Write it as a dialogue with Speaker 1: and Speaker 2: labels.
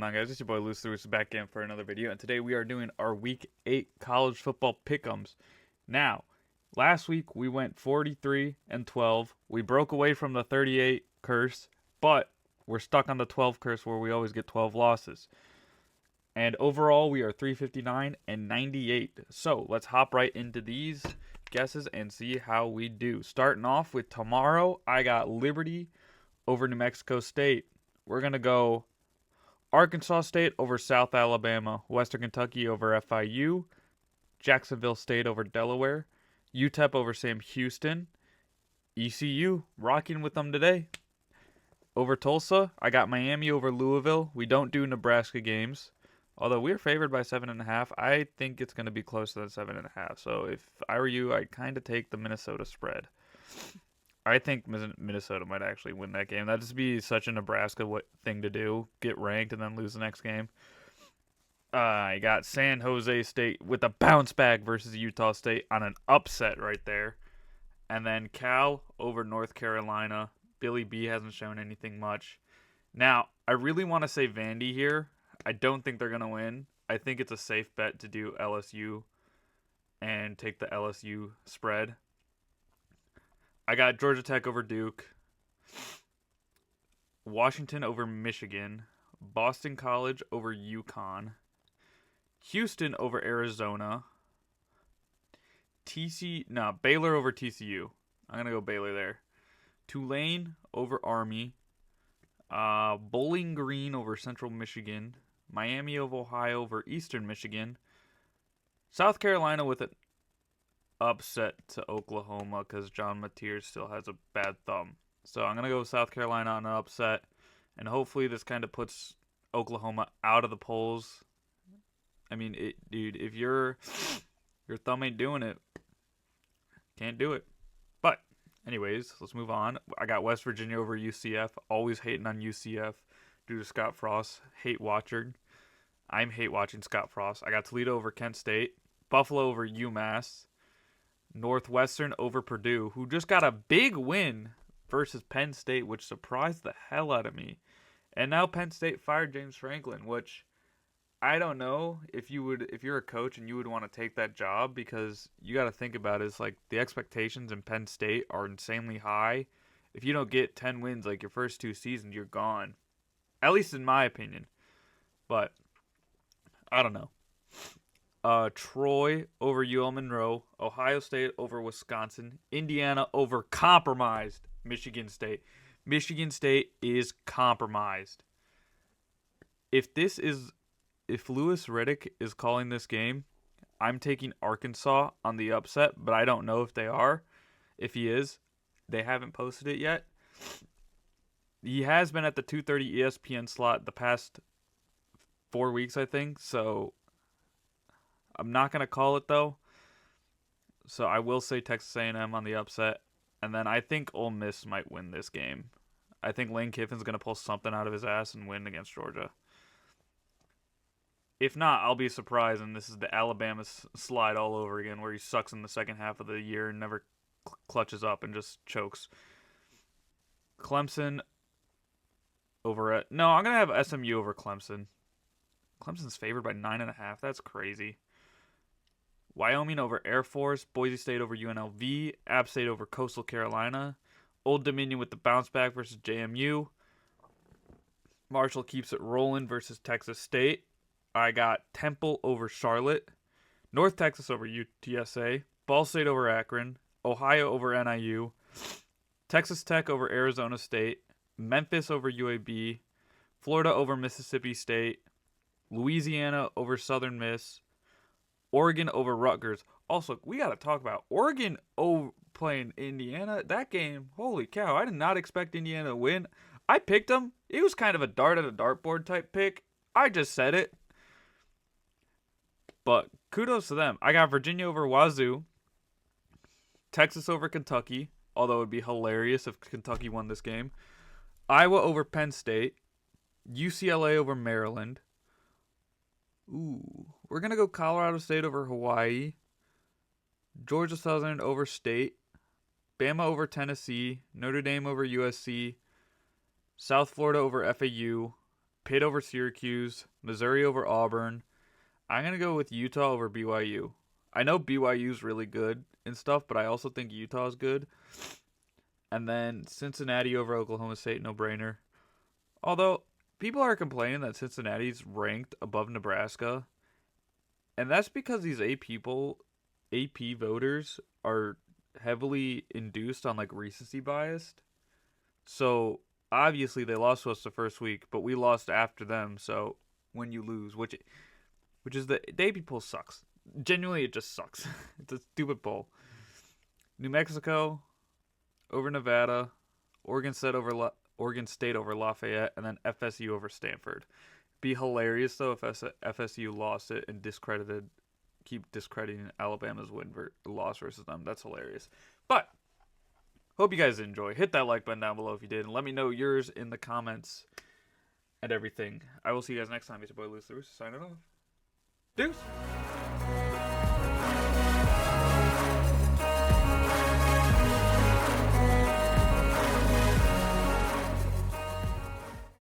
Speaker 1: on, guys? It's your boy Luce Lewis back in for another video, and today we are doing our Week 8 college football pick'ems. Now, last week we went 43-12. We broke away from the 38 curse, but we're stuck on the 12 curse where we always get 12 losses. And overall, we are 359-98. So let's hop right into these guesses and see how we do. Starting off with tomorrow, I got Liberty over New Mexico State. We're going to go Arkansas State over South Alabama, Western Kentucky over FIU, Jacksonville State over Delaware, UTEP over Sam Houston, ECU rocking with them today. Over Tulsa, I got Miami over Louisville. We don't do Nebraska games, although we're favored by 7.5. I think it's going to be closer than 7.5. So if I were you, I'd kind of take the Minnesota spread. I think Minnesota might actually win that game. That'd just be such a Nebraska thing to do. Get ranked and then lose the next game. I got San Jose State with a bounce back versus Utah State on an upset right there. And then Cal over North Carolina. Billy B hasn't shown anything much. Now, I really want to say Vandy here. I don't think they're going to win. I think it's a safe bet to do LSU and take the LSU spread. I got Georgia Tech over Duke, Washington over Michigan, Boston College over UConn, Houston over Arizona, Baylor over TCU. I'm going to go Baylor there. Tulane over Army, Bowling Green over Central Michigan, Miami of Ohio over Eastern Michigan, South Carolina with an upset to Oklahoma because John Mateer still has a bad thumb. So I'm going to go with South Carolina on an upset, and hopefully this kind of puts Oklahoma out of the polls. I mean, dude, if your thumb ain't doing it, can't do it. But anyways, let's move on. I got West Virginia over UCF. Always hating on UCF due to Scott Frost. I'm hate watching Scott Frost. I got Toledo over Kent State. Buffalo over UMass. Northwestern over Purdue, who just got a big win versus Penn State, which surprised the hell out of me. And now Penn State fired James Franklin, which I don't know if you're a coach and you would want to take that job, because you got to think about it, is like the expectations in Penn State are insanely high. If you don't get 10 wins like your first 2 seasons, you're gone. At least in my opinion. But I don't know. Troy over UL Monroe, Ohio State over Wisconsin, Indiana over compromised Michigan State. Michigan State is compromised. If Louis Riddick is calling this game, I'm taking Arkansas on the upset, but I don't know if they are. If he is, they haven't posted it yet. He has been at the 2:30 ESPN slot the past 4 weeks, I think, so I'm not going to call it, though. So I will say Texas A&M on the upset. And then I think Ole Miss might win this game. I think Lane Kiffin's going to pull something out of his ass and win against Georgia. If not, I'll be surprised, and this is the Alabama slide all over again, where he sucks in the second half of the year and never clutches up and just chokes. Clemson over No, I'm going to have SMU over Clemson. Clemson's favored by 9.5. That's crazy. Wyoming over Air Force, Boise State over UNLV, App State over Coastal Carolina, Old Dominion with the bounce back versus JMU, Marshall keeps it rolling versus Texas State. I got Temple over Charlotte, North Texas over UTSA, Ball State over Akron, Ohio over NIU, Texas Tech over Arizona State, Memphis over UAB, Florida over Mississippi State, Louisiana over Southern Miss, Oregon over Rutgers. Also, we got to talk about Oregon playing Indiana. That game, holy cow, I did not expect Indiana to win. I picked them. It was kind of a dart at a dartboard type pick. I just said it. But kudos to them. I got Virginia over Wazoo, Texas over Kentucky, although it would be hilarious if Kentucky won this game, Iowa over Penn State, UCLA over Maryland. Ooh, we're going to go Colorado State over Hawaii, Georgia Southern over State, Bama over Tennessee, Notre Dame over USC, South Florida over FAU, Pitt over Syracuse, Missouri over Auburn. I'm going to go with Utah over BYU. I know BYU's really good and stuff, but I also think Utah's good. And then Cincinnati over Oklahoma State, no brainer. Although people are complaining that Cincinnati's ranked above Nebraska, and that's because these AP voters are heavily induced on like recency biased. So obviously they lost to us the first week, but we lost after them. So when you lose, which is the AP poll sucks. Genuinely, it just sucks. It's a stupid poll. New Mexico over Nevada, Oregon State over Lafayette, and then FSU over Stanford. Be hilarious though if FSU lost it and keep discrediting Alabama's loss versus them. That's hilarious. But hope you guys enjoy. Hit that like button down below if you did, and let me know yours in the comments and everything. I will see you guys next time. It's your boy Luis Lewis signing off. Deuce.